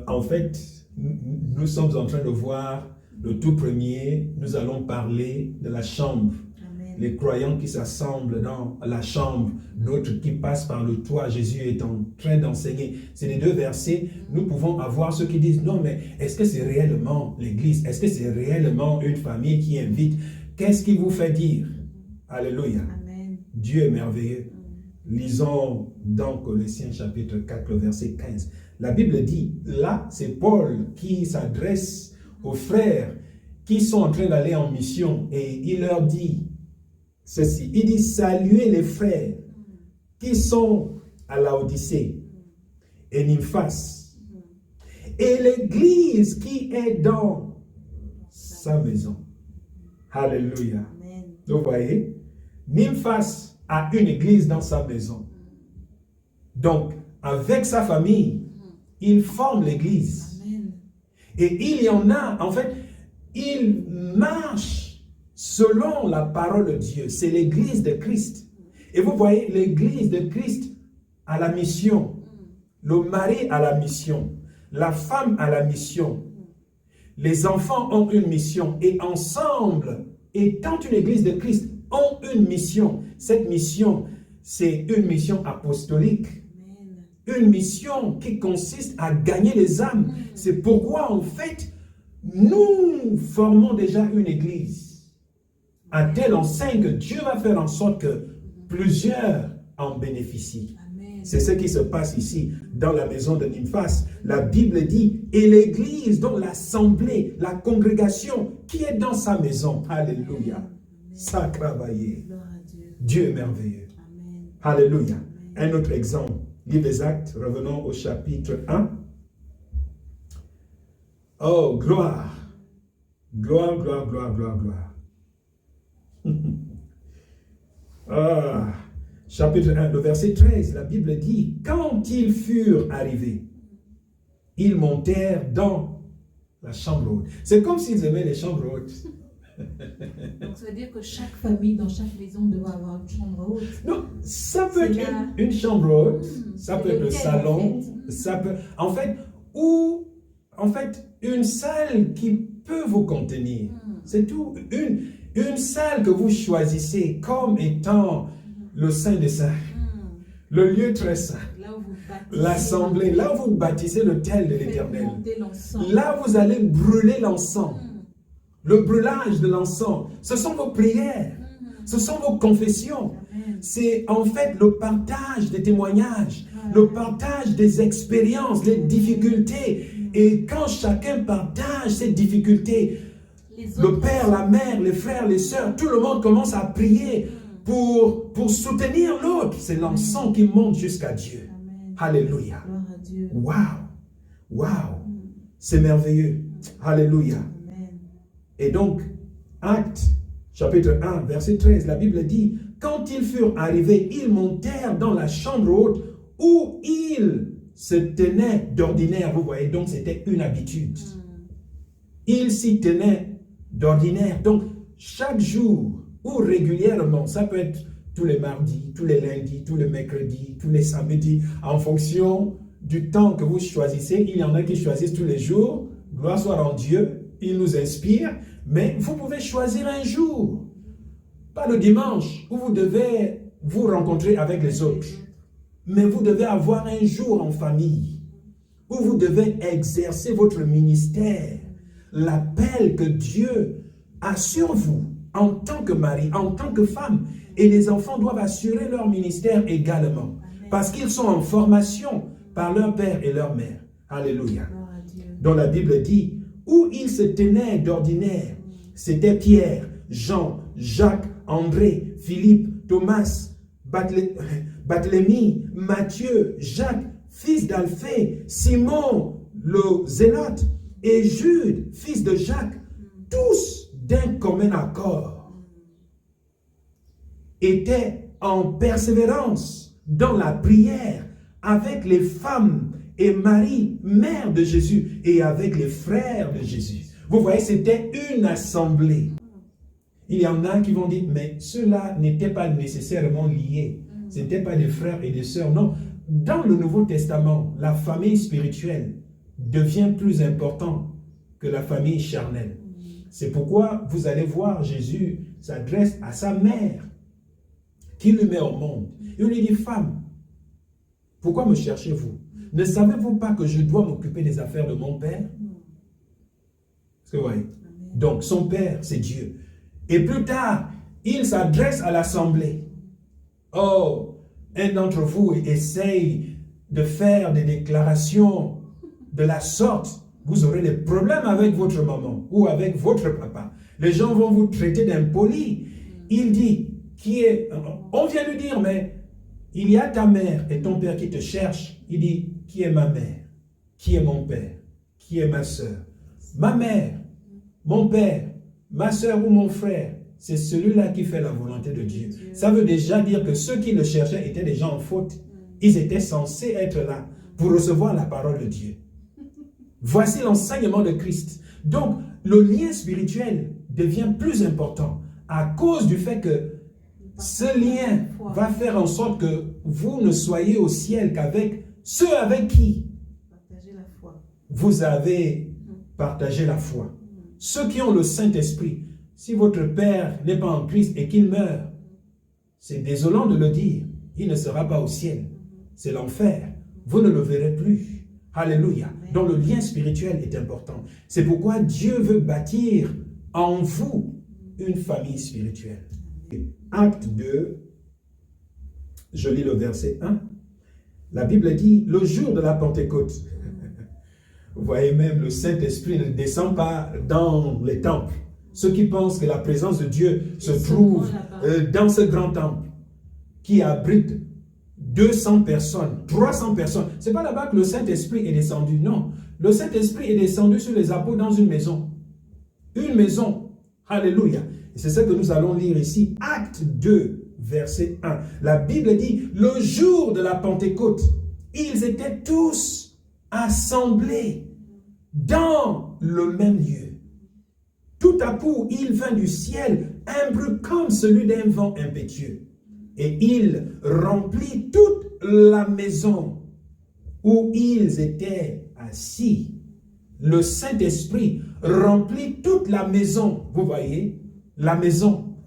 en fait, nous sommes en train de voir le tout premier, nous allons parler de la chambre.
Amen.
Les croyants qui s'assemblent dans la chambre, d'autres qui passent par le toit. Jésus est en train d'enseigner. C'est les deux versets. Nous pouvons avoir ceux qui disent, non, mais est-ce que c'est réellement l'église? Est-ce que c'est réellement une famille qui invite? Qu'est-ce qui vous fait dire? Alléluia.
Amen.
Dieu est merveilleux. Lisons dans Colossiens chapitre 4, le verset 15. La Bible dit, là, c'est Paul qui s'adresse aux frères qui sont en train d'aller en mission et il leur dit ceci. Il dit, saluez les frères qui sont à Laodicée et Nymphas et l'église qui est dans sa maison. Alléluia.
Amen.
Vous voyez, Nymphas a une église dans sa maison. Donc, avec sa famille, ils forment l'Église.
Amen.
Et il y en a, en fait, ils marchent selon la parole de Dieu. C'est l'Église de Christ. Et vous voyez, l'Église de Christ a la mission. Le mari a la mission. La femme a la mission. Les enfants ont une mission. Et ensemble, étant une Église de Christ, ont une mission. Cette mission, c'est une mission apostolique.
Amen.
Une mission qui consiste à gagner les âmes. C'est pourquoi, en fait, nous formons déjà une église à telle enseigne que Dieu va faire en sorte que plusieurs en bénéficient.
Amen.
C'est ce qui se passe ici, dans la maison de Nymphas. La Bible dit, et l'église, donc l'assemblée, la congrégation qui est dans sa maison. Alléluia.
Amen.
Sacravaillé.
Gloire à Dieu.
Dieu est merveilleux.
Amen.
Alléluia.
Amen.
Un autre exemple. Livre des Actes, revenons au chapitre 1. Oh, gloire. Gloire, gloire, gloire, gloire, gloire. Ah, chapitre 1, le verset 13, la Bible dit, quand ils furent arrivés, ils montèrent dans la chambre haute. C'est comme s'ils aimaient les chambres hautes.
Donc ça veut dire que chaque famille, dans chaque maison, doit avoir une chambre haute.
Non, ça peut
C'est
être
là.
une chambre haute, ça
C'est
peut être le
lequel,
salon,
en fait?
ça peut, ou une salle qui peut vous contenir. C'est tout, une salle que vous choisissez comme étant le Saint des Saints, le lieu très saint,
Là où vous bâtissez,
l'assemblée, là où vous bâtissez l'autel de
vous faites
l'Éternel.
monter l'encens.
Là vous allez brûler l'encens. Le brûlage de l'encens, ce sont vos prières, ce sont vos confessions.
Amen.
C'est en fait le partage des témoignages, le partage des expériences, les difficultés. Et quand chacun partage ses difficultés,
Les
le
autres
père, la mère, les frères, les sœurs, tout le monde commence à prier pour soutenir l'autre. C'est l'encens qui monte jusqu'à Dieu.
Amen.
Alléluia.
Gloire à Dieu.
Waouh. Waouh. C'est merveilleux. Alléluia.
Amen.
Et donc, Actes, chapitre 1, verset 13, la Bible dit, quand ils furent arrivés, ils montèrent dans la chambre haute où ils se tenaient d'ordinaire. Vous voyez, donc c'était une habitude. Ils s'y tenaient d'ordinaire. Donc, chaque jour ou régulièrement, ça peut être tous les mardis, tous les lundis, tous les mercredis, tous les samedis, en fonction du temps que vous choisissez. Il y en a qui choisissent tous les jours. Gloire soit en Dieu, il nous inspire. Mais vous pouvez choisir un jour, pas le dimanche, où vous devez vous rencontrer avec les autres. Mais vous devez avoir un jour en famille, où vous devez exercer votre ministère, l'appel que Dieu a sur vous, en tant que mari, en tant que femme. Et les enfants doivent assurer leur ministère également, parce qu'ils sont en formation par leur père et leur mère. Alléluia.
Gloire à Dieu.
Dont la Bible dit, où ils se tenaient d'ordinaire, c'était Pierre, Jean, Jacques, André, Philippe, Thomas, Barthélemy, Matthieu, Jacques, fils d'Alphée, Simon, le Zélote, et Jude, fils de Jacques, tous d'un commun accord, étaient en persévérance dans la prière avec les femmes et Marie, mère de Jésus, et avec les frères de Jésus. Vous voyez, c'était une assemblée. Il y en a qui vont dire, mais ceux-là n'étaient pas nécessairement liés. Ce n'étaient pas des frères et des sœurs. Non, dans le Nouveau Testament, la famille spirituelle devient plus importante que la famille charnelle. C'est pourquoi vous allez voir Jésus s'adresse à sa mère qui le met au monde. Il lui dit, femme, pourquoi me cherchez-vous? Ne savez-vous pas que je dois m'occuper des affaires de mon père? Est-ce que vous voyez? Donc son père, c'est Dieu. Et plus tard, il s'adresse à l'assemblée. Oh, un d'entre vous essaye de faire des déclarations de la sorte. Vous aurez des problèmes avec votre maman ou avec votre papa. Les gens vont vous traiter d'impoli. Il dit, on vient lui dire, mais il y a ta mère et ton père qui te cherchent. Il dit, qui est ma mère? Qui est mon père? Qui est ma soeur? Ma mère, mon père, ma soeur ou mon frère, c'est celui-là qui fait la volonté de Dieu. Ça veut déjà dire que ceux qui le cherchaient étaient des gens en faute. Ils étaient censés être là pour recevoir la parole de Dieu. Voici l'enseignement de Christ. Donc, le lien spirituel devient plus important à cause du fait que ce lien va faire en sorte que vous ne soyez au ciel qu'avec ceux avec qui vous avez partagé la foi. Ceux qui ont le Saint-Esprit. Si votre père n'est pas en Christ et qu'il meurt, c'est désolant de le dire, il ne sera pas au ciel. C'est l'enfer. Vous ne le verrez plus. Alléluia. Donc le lien spirituel est important. C'est pourquoi Dieu veut bâtir en vous une famille spirituelle. Acte 2, je lis le verset 1. La Bible dit, le jour de la Pentecôte, vous voyez même, le Saint-Esprit ne descend pas dans les temples. Ceux qui pensent que la présence de Dieu se trouve dans ce grand temple qui abrite 200 personnes, 300 personnes. Ce n'est pas là-bas que le Saint-Esprit est descendu, non. Le Saint-Esprit est descendu sur les apôtres dans une maison. Une maison. Alléluia. Et c'est ce que nous allons lire ici. Acte 2, verset 1. La Bible dit, le jour de la Pentecôte, ils étaient tous assemblés dans le même lieu. Tout à coup, il vint du ciel un bruit comme celui d'un vent impétueux. Et il remplit toute la maison où ils étaient assis. Le Saint-Esprit remplit toute la maison. Vous voyez, la maison,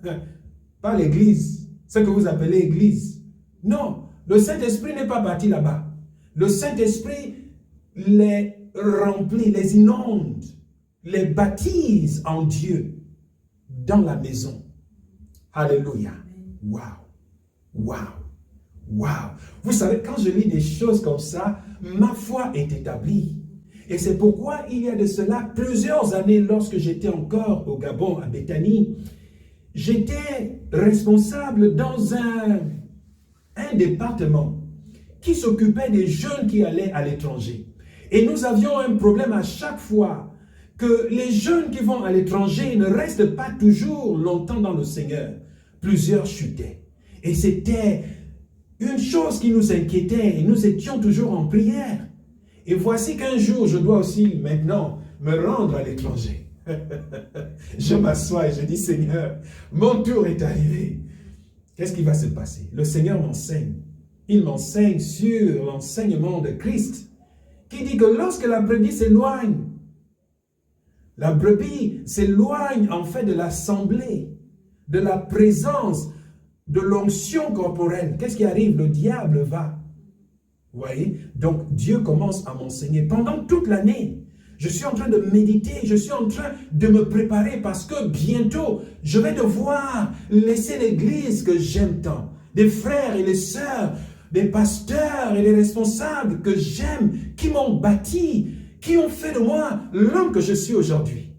pas l'église, ce que vous appelez église. Non, le Saint-Esprit n'est pas parti là-bas. Le Saint-Esprit les remplit, les inonde, les baptise en Dieu dans la maison. Alléluia. Waouh. Waouh. Waouh. Vous savez, quand je lis des choses comme ça, ma foi est établie. Et c'est pourquoi il y a de cela plusieurs années, lorsque j'étais encore au Gabon, à Béthanie, j'étais responsable dans un département qui s'occupait des jeunes qui allaient à l'étranger. Et nous avions un problème à chaque fois que les jeunes qui vont à l'étranger ne restent pas toujours longtemps dans le Seigneur. Plusieurs chutaient. Et c'était une chose qui nous inquiétait et nous étions toujours en prière. Et voici qu'un jour, je dois aussi maintenant me rendre à l'étranger. Je m'assois et je dis, Seigneur, mon tour est arrivé. Qu'est-ce qui va se passer? Le Seigneur m'enseigne. Il m'enseigne sur l'enseignement de Christ, qui dit que lorsque la brebis s'éloigne en fait de l'assemblée, de la présence, de l'onction corporelle. Qu'est-ce qui arrive? Le diable va. Vous voyez? Donc Dieu commence à m'enseigner. Pendant toute l'année, je suis en train de méditer, je suis en train de me préparer parce que bientôt, je vais devoir laisser l'église que j'aime tant. Des frères et des sœurs, des pasteurs et des responsables que j'aime, qui m'ont bâti, qui ont fait de moi l'homme que je suis aujourd'hui.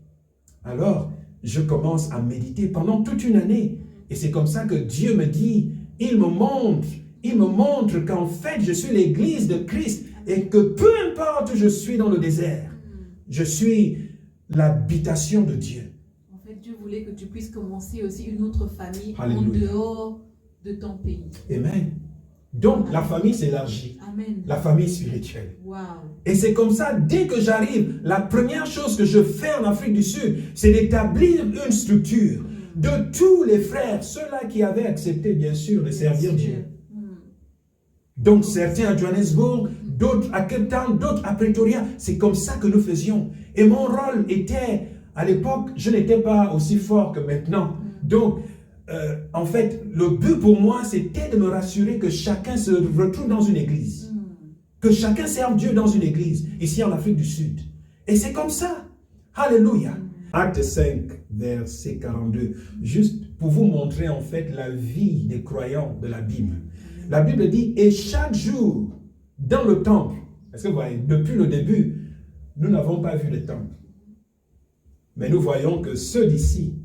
Alors, je commence à méditer pendant toute une année. Et c'est comme ça que Dieu me dit, il me montre qu'en fait, je suis l'église de Christ et que peu importe où je suis dans le désert, je suis l'habitation de Dieu.
En fait, Dieu voulait que tu puisses commencer aussi une autre famille
Alléluia.
En dehors de ton pays.
Amen. Donc, la famille s'élargit.
Amen.
La famille spirituelle.
Wow.
Et c'est comme ça, dès que j'arrive, la première chose que je fais en Afrique du Sud, c'est d'établir une structure de tous les frères, ceux-là qui avaient accepté, bien sûr, de servir Dieu. Donc, certains à Johannesburg, d'autres à Cape Town, d'autres à Pretoria. C'est comme ça que nous faisions. Et mon rôle était, à l'époque, je n'étais pas aussi fort que maintenant. Donc, en fait, le but pour moi, c'était de me rassurer que chacun se retrouve dans une église. Que chacun serve Dieu dans une église, ici en Afrique du Sud. Et c'est comme ça. Alléluia. Acte 5, verset 42. Juste pour vous montrer en fait la vie des croyants de la Bible. La Bible dit, et chaque jour, dans le temple, est-ce que vous voyez, depuis le début, nous n'avons pas vu le temple. Mais nous voyons que ceux d'ici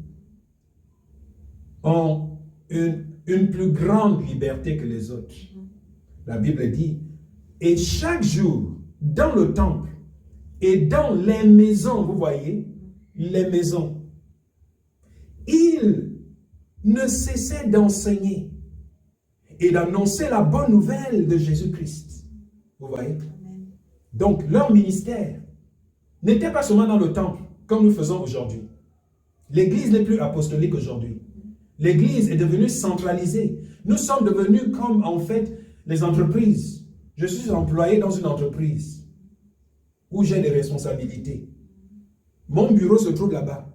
ont une plus grande liberté que les autres. La Bible dit, et chaque jour, dans le temple et dans les maisons, vous voyez, les maisons, ils ne cessaient d'enseigner et d'annoncer la bonne nouvelle de Jésus-Christ. Vous voyez? Donc, leur ministère n'était pas seulement dans le temple, comme nous faisons aujourd'hui. L'Église n'est plus apostolique aujourd'hui. L'Église est devenue centralisée. Nous sommes devenus comme, en fait, les entreprises. Je suis employé dans une entreprise où j'ai des responsabilités. Mon bureau se trouve là-bas.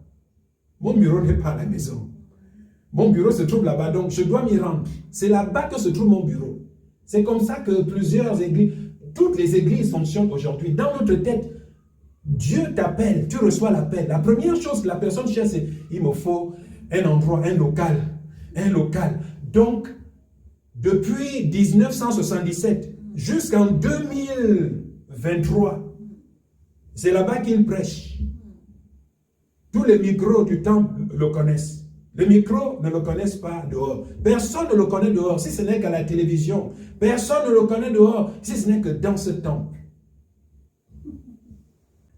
Mon bureau n'est pas à la maison. Mon bureau se trouve là-bas, donc je dois m'y rendre. C'est là-bas que se trouve mon bureau. C'est comme ça que plusieurs églises, toutes les églises fonctionnent aujourd'hui. Dans notre tête, Dieu t'appelle, tu reçois l'appel. La première chose que la personne cherche, c'est il me faut un endroit, un local. Un local. Donc, depuis 1977 jusqu'en 2023, c'est là-bas qu'il prêche. Tous les micros du temple le connaissent. Les micros ne le connaissent pas dehors. Personne ne le connaît dehors, si ce n'est qu'à la télévision. Personne ne le connaît dehors, si ce n'est que dans ce temple.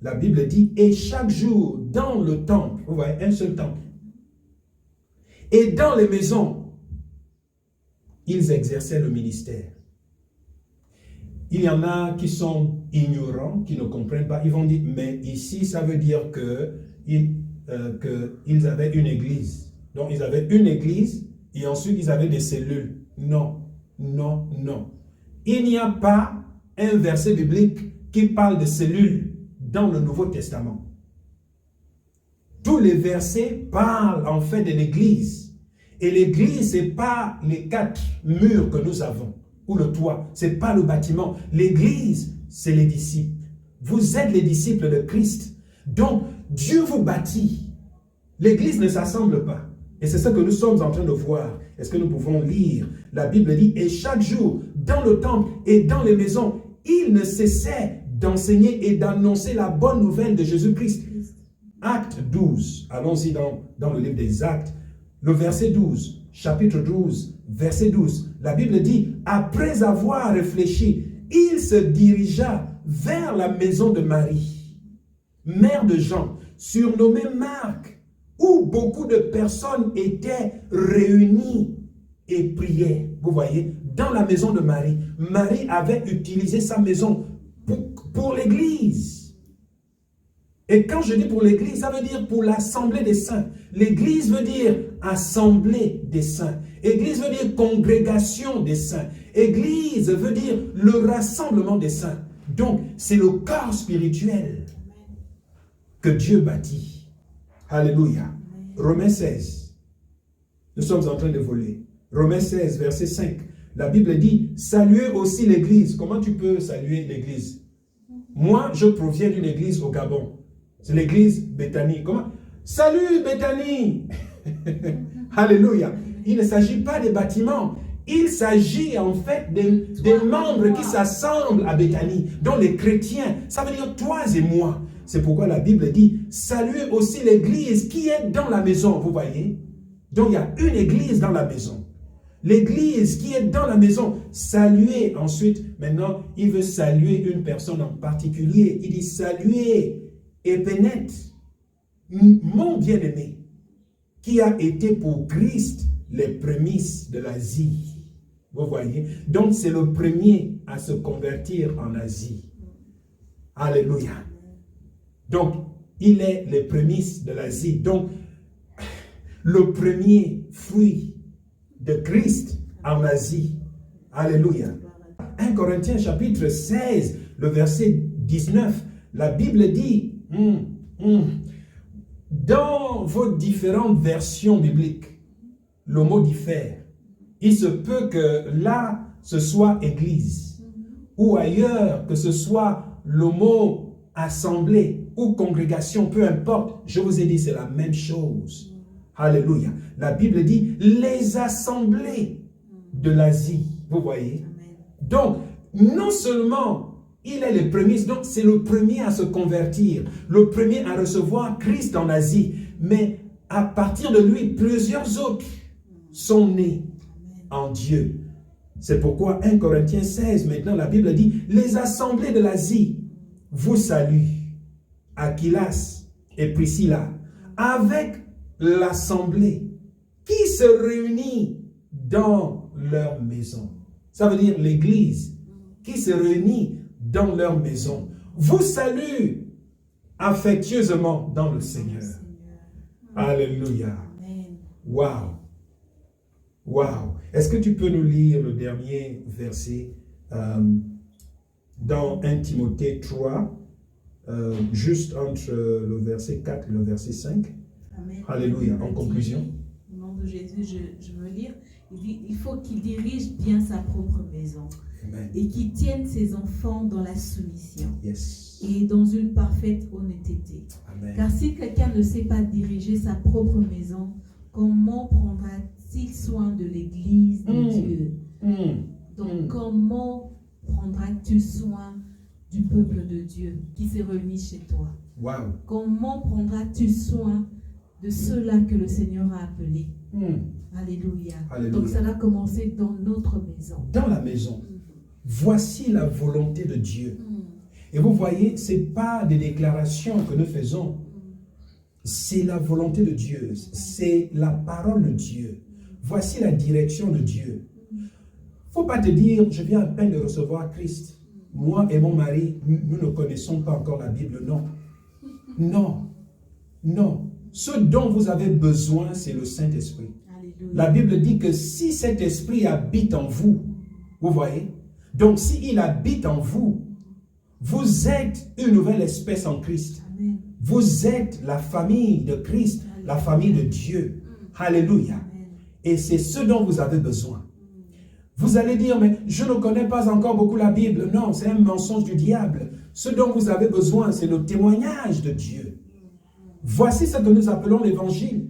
La Bible dit, et chaque jour, dans le temple, vous voyez, un seul temple, et dans les maisons, ils exerçaient le ministère. Il y en a qui sont ignorants, qui ne comprennent pas. Ils vont dire, mais ici, ça veut dire qu'ils avaient une église. Donc, ils avaient une église et ensuite, ils avaient des cellules. Non, non, non. Il n'y a pas un verset biblique qui parle de cellules dans le Nouveau Testament. Tous les versets parlent en fait de l'église. Et l'église, ce n'est pas les 4 murs que nous avons, ou le toit. Ce n'est pas le bâtiment. L'église, c'est les disciples. Vous êtes les disciples de Christ. Donc, Dieu vous bâtit. L'église ne s'assemble pas. Et c'est ce que nous sommes en train de voir. Est-ce que nous pouvons lire? La Bible dit, et chaque jour, dans le temple et dans les maisons, il ne cessait d'enseigner et d'annoncer la bonne nouvelle de Jésus-Christ. Acte 12. Allons-y dans le livre des Actes. Le verset 12, chapitre 12, verset 12. La Bible dit, après avoir réfléchi, il se dirigea vers la maison de Marie, mère de Jean, surnommée Marc, où beaucoup de personnes étaient réunies et priaient. Vous voyez, dans la maison de Marie. Marie avait utilisé sa maison pour l'église. Et quand je dis pour l'église, ça veut dire pour l'assemblée des saints. L'église veut dire assemblée des saints. Église veut dire congrégation des saints. Église veut dire le rassemblement des saints. Donc, c'est le corps spirituel que Dieu bâtit. Alléluia. Romains 16. Nous sommes en train d'évoluer. Romains 16, verset 5. La Bible dit, saluez aussi l'église. Comment tu peux saluer l'église? Moi, je proviens d'une église au Gabon. C'est l'église Bethany. Comment? Salut Bethany. Alléluia. Il ne s'agit pas des bâtiments. Il s'agit en fait des membres qui s'assemblent à Bethany. Donc les chrétiens, ça veut dire toi et moi. C'est pourquoi la Bible dit, saluez aussi l'église qui est dans la maison. Vous voyez? Donc il y a une église dans la maison. L'église qui est dans la maison, saluez. Ensuite, maintenant, il veut saluer une personne en particulier. Il dit, saluez Épénète, mon bien-aimé, qui a été pour Christ les prémices de l'Asie. Vous voyez? Donc, c'est le premier à se convertir en Asie. Alléluia. Donc, il est les prémices de l'Asie. Donc, le premier fruit de Christ en Asie. Alléluia. 1 Corinthiens chapitre 16, le verset 19, la Bible dit, dans vos différentes versions bibliques, le mot diffère. Il se peut que là, ce soit église, ou ailleurs, que ce soit le mot assemblée ou congrégation, peu importe. Je vous ai dit, c'est la même chose. Alléluia. La Bible dit, les assemblées de l'Asie. Vous voyez? Donc, non seulement il est le premier, donc c'est le premier à se convertir, le premier à recevoir Christ en Asie, mais à partir de lui, plusieurs autres sont nés en Dieu. C'est pourquoi 1 Corinthiens 16, maintenant la Bible dit, les assemblées de l'Asie vous saluent, Aquilas et Priscilla, avec l'assemblée qui se réunit dans leur maison. Ça veut dire l'église qui se réunit dans leur maison. vous salue affectueusement dans le Seigneur. Alléluia. Wow. Wow. Est-ce que tu peux nous lire le dernier verset dans 1 Timothée 3, juste entre le verset 4 et le verset 5?
Amen.
Alléluia. En conclusion.
Au nom de Jésus, je veux lire. Il dit, il faut qu'il dirige bien sa propre maison.
Amen.
Et qu'il tienne ses enfants dans la soumission.
Yes.
Et dans une parfaite honnêteté.
Amen.
Car si quelqu'un ne sait pas diriger sa propre maison, comment prendra-t-il soin de l'Église de Dieu? Donc, comment prendras-tu soin du peuple de Dieu qui s'est réuni chez toi?
Wow.
Comment prendras-tu soin de ceux-là que le Seigneur a appelés? Alléluia.
Alléluia.
Donc, ça va commencer dans notre maison.
Dans la maison. Voici la volonté de Dieu. Et vous voyez, ce n'est pas des déclarations que nous faisons. C'est la volonté de Dieu. C'est la parole de Dieu. Voici la direction de Dieu. Il ne faut pas te dire, je viens à peine de recevoir Christ. Moi et mon mari, nous ne connaissons pas encore la Bible. Non. Non. Non. Ce dont vous avez besoin, c'est le Saint-Esprit. La Bible dit que si cet esprit habite en vous, vous voyez, donc s'il habite en vous, vous êtes une nouvelle espèce en Christ.
Amen.
Vous êtes la famille de Christ,
Alléluia.
la famille de Dieu. Alléluia.
Amen.
Et c'est ce dont vous avez besoin. Vous allez dire, mais je ne connais pas encore beaucoup la Bible. Non, c'est un mensonge du diable. Ce dont vous avez besoin, c'est le témoignage de Dieu. Voici ce que nous appelons l'évangile.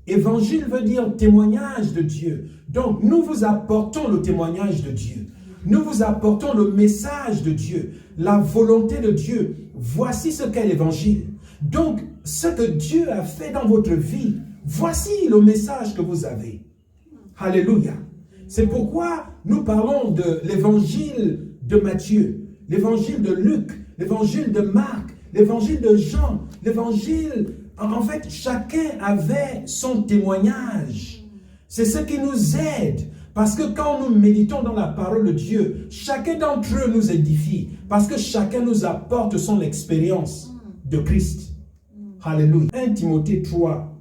Évangile veut dire témoignage de Dieu. Donc, nous vous apportons le témoignage de Dieu. Nous vous apportons le message de Dieu, la volonté de Dieu. Voici ce qu'est l'évangile. Donc, ce que Dieu a fait dans votre vie, voici le message que vous avez. Alléluia. C'est pourquoi nous parlons de l'évangile de Matthieu, l'évangile de Luc, l'évangile de Marc, l'évangile de Jean, l'évangile... En fait, chacun avait son témoignage. C'est ce qui nous aide. Parce que quand nous méditons dans la parole de Dieu, chacun d'entre eux nous édifie. Parce que chacun nous apporte son expérience de Christ. Alléluia. 1 Timothée 3,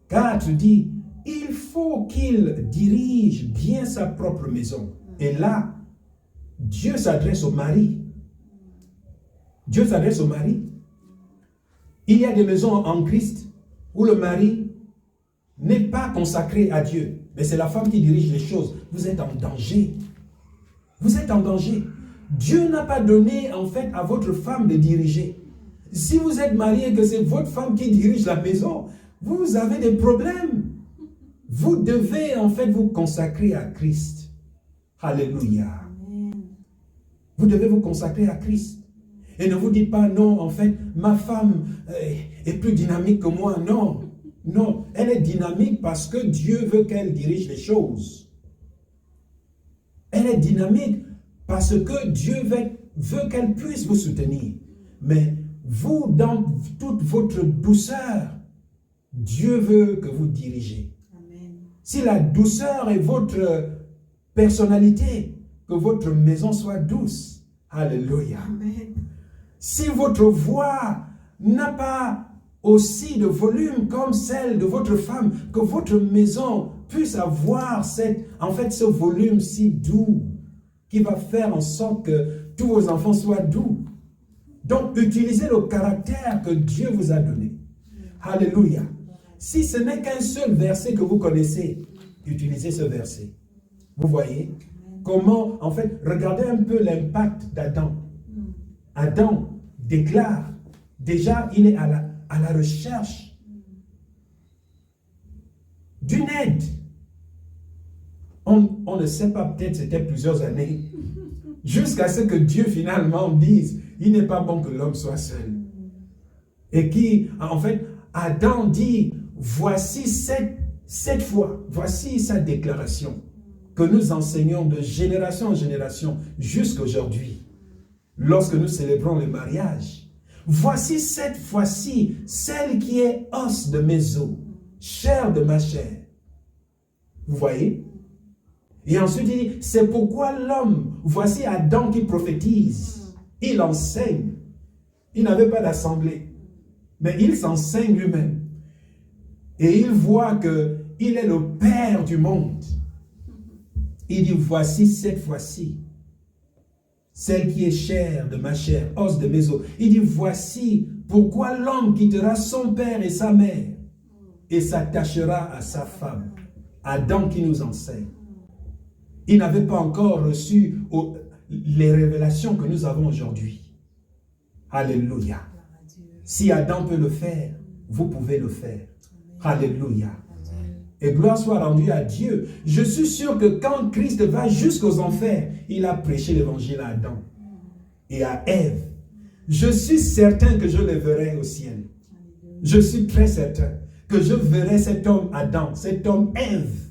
4 dit, il faut qu'il dirige bien sa propre maison. Et là, Dieu s'adresse au mari. Dieu s'adresse au mari. Il y a des maisons en Christ où le mari n'est pas consacré à Dieu, mais c'est la femme qui dirige les choses. Vous êtes en danger. Vous êtes en danger. Dieu n'a pas donné en fait à votre femme de diriger. Si vous êtes marié et que c'est votre femme qui dirige la maison, vous avez des problèmes. Vous devez en fait vous consacrer à Christ. Alléluia. Vous devez vous consacrer à Christ. Et ne vous dites pas, non, en fait, ma femme est plus dynamique que moi. Non, non, elle est dynamique parce que Dieu veut qu'elle dirige les choses. Elle est dynamique parce que Dieu veut qu'elle puisse vous soutenir. Mais vous, dans toute votre douceur, Dieu veut que vous dirigez. Amen. Si la douceur est votre personnalité, que votre maison soit douce. Alléluia. Amen. Si votre voix n'a pas aussi de volume comme celle de votre femme, que votre maison puisse avoir ce volume si doux, qui va faire en sorte que tous vos enfants soient doux. Donc, utilisez le caractère que Dieu vous a donné. Alléluia. Si ce n'est qu'un seul verset que vous connaissez, utilisez ce verset. Vous voyez comment, en fait, regardez un peu l'impact d'Adam. Adam déclare, déjà, il est à la recherche d'une aide. On ne sait pas, peut-être c'était plusieurs années, jusqu'à ce que Dieu finalement dise, il n'est pas bon que l'homme soit seul. Et qui, en fait, Adam dit, voici cette fois, voici sa déclaration que nous enseignons de génération en génération jusqu'à aujourd'hui. Lorsque nous célébrons le mariage, voici cette fois-ci, celle qui est os de mes os, chair de ma chair. Vous voyez? Et ensuite il dit, c'est pourquoi l'homme, voici Adam qui prophétise, il enseigne. Il n'avait pas d'assemblée. Mais il s'enseigne lui-même. Et il voit qu'il est le Père du monde. Il dit, voici cette fois-ci, celle qui est chair de ma chair, os de mes os. Il dit, voici pourquoi l'homme quittera son père et sa mère et s'attachera à sa femme. Adam qui nous enseigne. Il n'avait pas encore reçu les révélations que nous avons aujourd'hui. Alléluia. Si Adam peut le faire, vous pouvez le faire. Alléluia. Et gloire soit rendue à Dieu. Je suis sûr que quand Christ va jusqu'aux enfers, il a prêché l'évangile à Adam et à Ève. Je suis certain que je le verrai au ciel. Je suis très certain que je verrai cet homme Adam, cet homme Ève.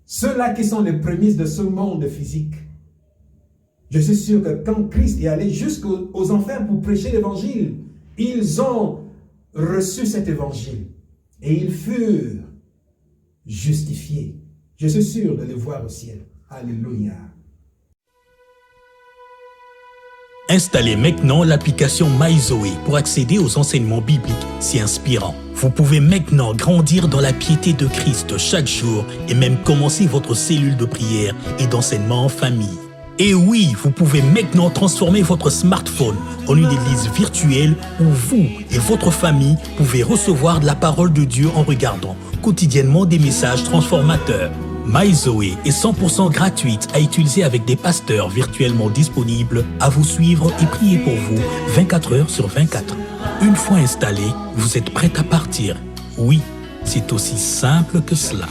Ceux-là qui sont les prémices de ce monde physique. Je suis sûr que quand Christ est allé jusqu'aux enfers pour prêcher l'évangile, ils ont reçu cet évangile et ils furent justifiés. Je suis sûr de les voir au ciel. Alléluia.
Installez maintenant l'application MyZoé pour accéder aux enseignements bibliques si inspirants. Vous pouvez maintenant grandir dans la piété de Christ chaque jour et même commencer votre cellule de prière et d'enseignement en famille. Et oui, vous pouvez maintenant transformer votre smartphone en une église virtuelle où vous et votre famille pouvez recevoir de la parole de Dieu en regardant quotidiennement des messages transformateurs. MyZoé est 100% gratuite à utiliser avec des pasteurs virtuellement disponibles à vous suivre et prier pour vous 24 heures sur 24. Une fois installé, vous êtes prêt à partir. Oui, c'est aussi simple que cela.